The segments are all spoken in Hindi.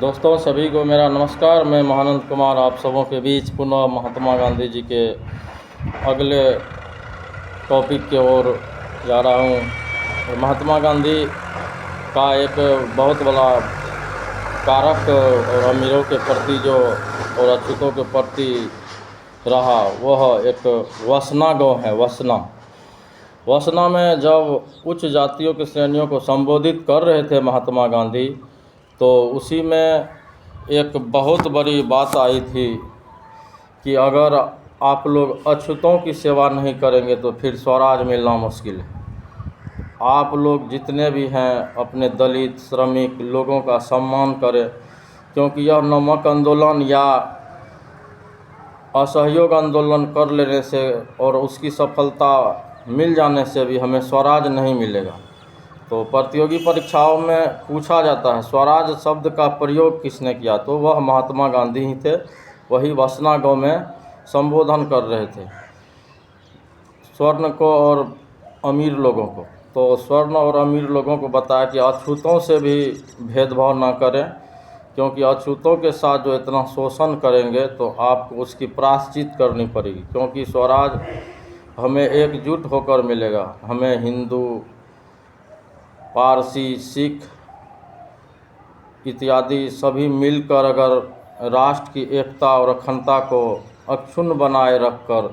दोस्तों सभी को मेरा नमस्कार। मैं महानंद कुमार आप सबों के बीच पुनः महात्मा गांधी जी के अगले टॉपिक की ओर जा रहा हूँ। महात्मा गांधी का एक बहुत बड़ा कारक और अमीरों के प्रति जो और अछूतों के प्रति रहा वह एक वसना गौ है। वसना में जब उच्च जातियों की श्रेणियों को संबोधित कर रहे थे महात्मा गांधी, तो उसी में एक बहुत बड़ी बात आई थी कि अगर आप लोग अछूतों की सेवा नहीं करेंगे तो फिर स्वराज मिलना मुश्किल है। आप लोग जितने भी हैं अपने दलित श्रमिक लोगों का सम्मान करें, क्योंकि यह नमक आंदोलन या असहयोग आंदोलन कर लेने से और उसकी सफलता मिल जाने से भी हमें स्वराज नहीं मिलेगा। तो प्रतियोगी परीक्षाओं में पूछा जाता है स्वराज शब्द का प्रयोग किसने किया, तो वह महात्मा गांधी ही थे। वही वसना गाँव में संबोधन कर रहे थे स्वर्ण को और अमीर लोगों को। तो स्वर्ण और अमीर लोगों को बताया कि अछूतों से भी भेदभाव ना करें, क्योंकि अछूतों के साथ जो इतना शोषण करेंगे तो आपको उसकी प्रायश्चित करनी पड़ेगी, क्योंकि स्वराज हमें एकजुट होकर मिलेगा। हमें हिंदू, पारसी, सिख इत्यादि सभी मिलकर अगर राष्ट्र की एकता और अखंडता को अक्षुण्ण बनाए रखकर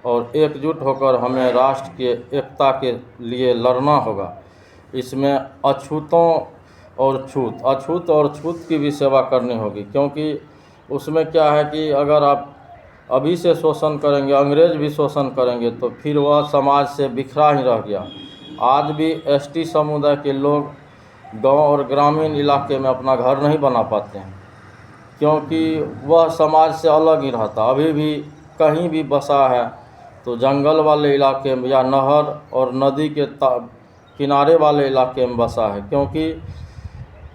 और एकजुट होकर हमें राष्ट्र के एकता के लिए लड़ना होगा। इसमें अछूत और छूत की भी सेवा करनी होगी, क्योंकि उसमें क्या है कि अगर आप अभी से शोषण करेंगे, अंग्रेज भी शोषण करेंगे, तो फिर वह समाज से बिखरा ही रह गया। आज भी एसटी समुदाय के लोग गांव और ग्रामीण इलाके में अपना घर नहीं बना पाते हैं, क्योंकि वह समाज से अलग ही रहता। अभी भी कहीं भी बसा है तो जंगल वाले इलाके में या नहर और नदी के किनारे वाले इलाके में बसा है, क्योंकि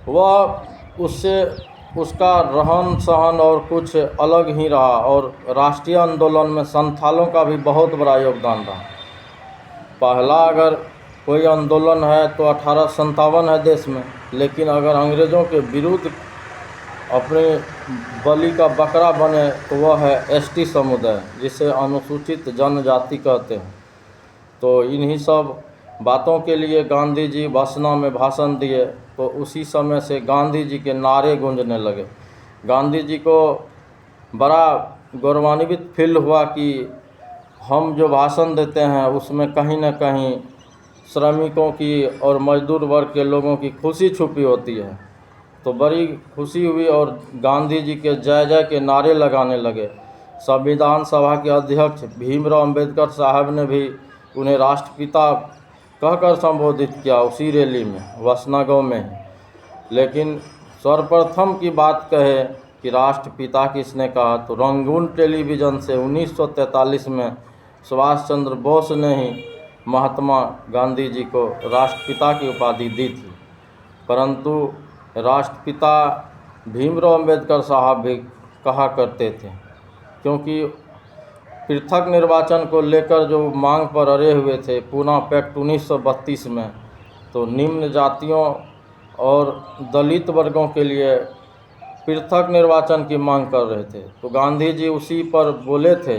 वह उसका रहन सहन और कुछ अलग ही रहा। और राष्ट्रीय आंदोलन में संथालों का भी बहुत बड़ा योगदान रहा। पहला अगर कोई आंदोलन है तो 1857 है देश में, लेकिन अगर अंग्रेज़ों के विरुद्ध अपने बलि का बकरा बने तो वह है एसटी समुदाय, जिसे अनुसूचित जनजाति कहते हैं। तो इन्हीं सब बातों के लिए गांधी जी वसना में भाषण दिए, तो उसी समय से गांधी जी के नारे गूंजने लगे। गांधी जी को बड़ा गौरवान्वित फील हुआ कि हम जो भाषण देते हैं उसमें कहीं न कहीं श्रमिकों की और मजदूर वर्ग के लोगों की खुशी छुपी होती है। तो बड़ी खुशी हुई और गांधी जी के जय जय के नारे लगाने लगे। संविधान सभा के अध्यक्ष भीमराव अंबेडकर साहब ने भी उन्हें राष्ट्रपिता कहकर संबोधित किया उसी रैली में, वसना गाँव में ही। लेकिन सर्वप्रथम की बात कहे कि राष्ट्रपिता किसने कहा, तो रंगून टेलीविज़न से 1943 में सुभाष चंद्र बोस ने ही महात्मा गांधी जी को राष्ट्रपिता की उपाधि दी थी। परंतु राष्ट्रपिता भीमराव अंबेडकर साहब भी कहा करते थे, क्योंकि पृथक निर्वाचन को लेकर जो मांग पर अड़े हुए थे पूना पैक्ट 1932 में, तो निम्न जातियों और दलित वर्गों के लिए पृथक निर्वाचन की मांग कर रहे थे। तो गांधी जी उसी पर बोले थे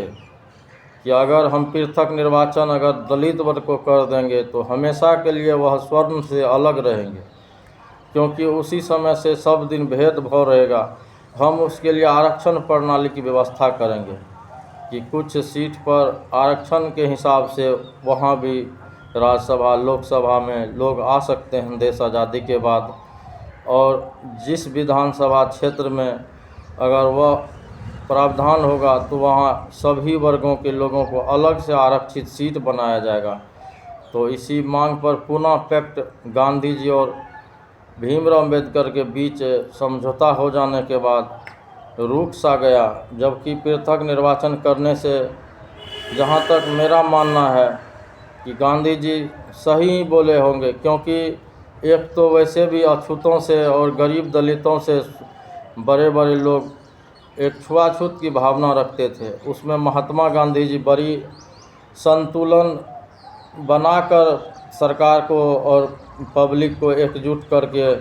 कि अगर हम पृथक निर्वाचन अगर दलित वर्ग को कर देंगे तो हमेशा के लिए वह स्वर्ण से अलग रहेंगे, क्योंकि उसी समय से सब दिन भेदभाव रहेगा। हम उसके लिए आरक्षण प्रणाली की व्यवस्था करेंगे कि कुछ सीट पर आरक्षण के हिसाब से वहाँ भी राज्यसभा लोकसभा में लोग आ सकते हैं देश आज़ादी के बाद। और जिस विधानसभा क्षेत्र में अगर वह प्रावधान होगा तो वहाँ सभी वर्गों के लोगों को अलग से आरक्षित सीट बनाया जाएगा। तो इसी मांग पर पुना पैक्ट गांधी जी और भीमराव अंबेडकर के बीच समझौता हो जाने के बाद रुक सा गया। जबकि पृथक निर्वाचन करने से, जहाँ तक मेरा मानना है कि गांधी जी सही बोले होंगे, क्योंकि एक तो वैसे भी अछूतों से और गरीब दलितों से बड़े बड़े लोग एक छुआछूत की भावना रखते थे। उसमें महात्मा गांधी जी बड़ी संतुलन बनाकर सरकार को और पब्लिक को एकजुट करके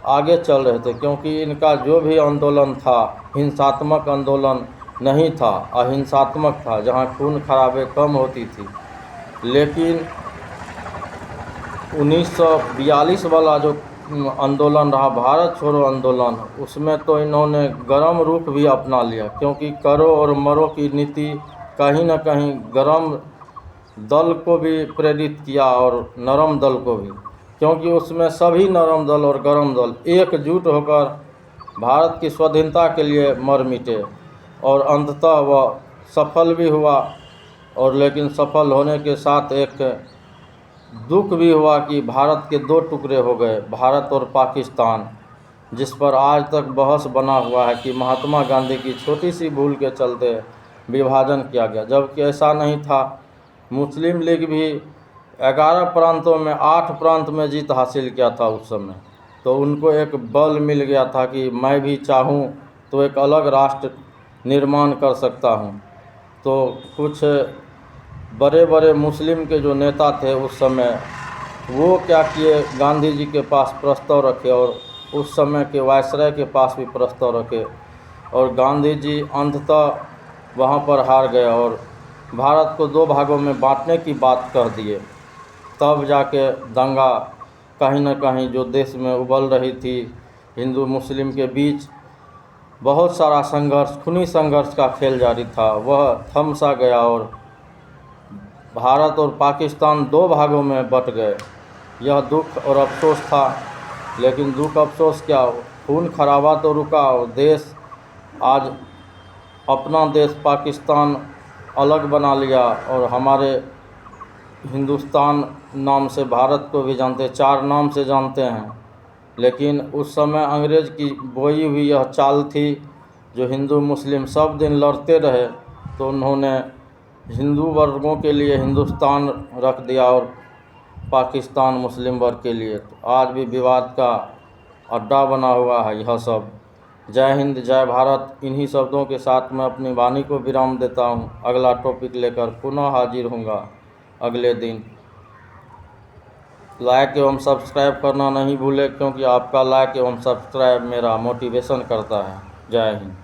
आगे चल रहे थे, क्योंकि इनका जो भी आंदोलन था हिंसात्मक आंदोलन नहीं था, अहिंसात्मक था, जहां खून खराबे कम होती थी। लेकिन 1942 वाला जो आंदोलन रहा, भारत छोड़ो आंदोलन, उसमें तो इन्होंने गरम रुख भी अपना लिया, क्योंकि करो और मरो की नीति कहीं न कहीं गरम दल को भी प्रेरित किया और नरम दल को भी, क्योंकि उसमें सभी नरम दल और गरम दल एकजुट होकर भारत की स्वाधीनता के लिए मर मिटे, और अंततः वह सफल भी हुआ। और लेकिन सफल होने के साथ एक दुख भी हुआ कि भारत के दो टुकड़े हो गए, भारत और पाकिस्तान, जिस पर आज तक बहस बना हुआ है कि महात्मा गांधी की छोटी सी भूल के चलते विभाजन किया गया, जबकि ऐसा नहीं था। मुस्लिम लीग भी 11 प्रांतों में 8 प्रांत में जीत हासिल किया था उस समय, तो उनको एक बल मिल गया था कि मैं भी चाहूँ तो एक अलग राष्ट्र निर्माण कर सकता हूँ। तो कुछ बड़े बड़े मुस्लिम के जो नेता थे उस समय, वो क्या किए, गांधी जी के पास प्रस्ताव रखे और उस समय के वायसराय के पास भी प्रस्ताव रखे, और गांधी जी अंततः वहाँ पर हार गए और भारत को 2 भागों में बांटने की बात कह दिए। तब जाके दंगा कहीं न कहीं जो देश में उबल रही थी हिंदू मुस्लिम के बीच, बहुत सारा संघर्ष, खूनी संघर्ष का खेल जारी था, वह थम सा गया और भारत और पाकिस्तान 2 भागों में बट गए। यह दुख और अफसोस था, लेकिन दुख अफसोस क्या, खून खराबा तो रुका और देश आज अपना देश पाकिस्तान अलग बना लिया, और हमारे हिंदुस्तान नाम से भारत को भी जानते, 4 नाम से जानते हैं। लेकिन उस समय अंग्रेज़ की बोई हुई यह चाल थी, जो हिंदू मुस्लिम सब दिन लड़ते रहे, तो उन्होंने हिंदू वर्गों के लिए हिंदुस्तान रख दिया और पाकिस्तान मुस्लिम वर्ग के लिए। तो आज भी विवाद का अड्डा बना हुआ है यह सब। जय हिंद, जय भारत। इन्हीं शब्दों के साथ मैं अपनी वाणी को विराम देता हूँ। अगला टॉपिक लेकर पुनः हाजिर होऊंगा अगले दिन। लाइक एवं सब्सक्राइब करना नहीं भूलें, क्योंकि आपका लाइक एवं सब्सक्राइब मेरा मोटिवेशन करता है। जय हिंद।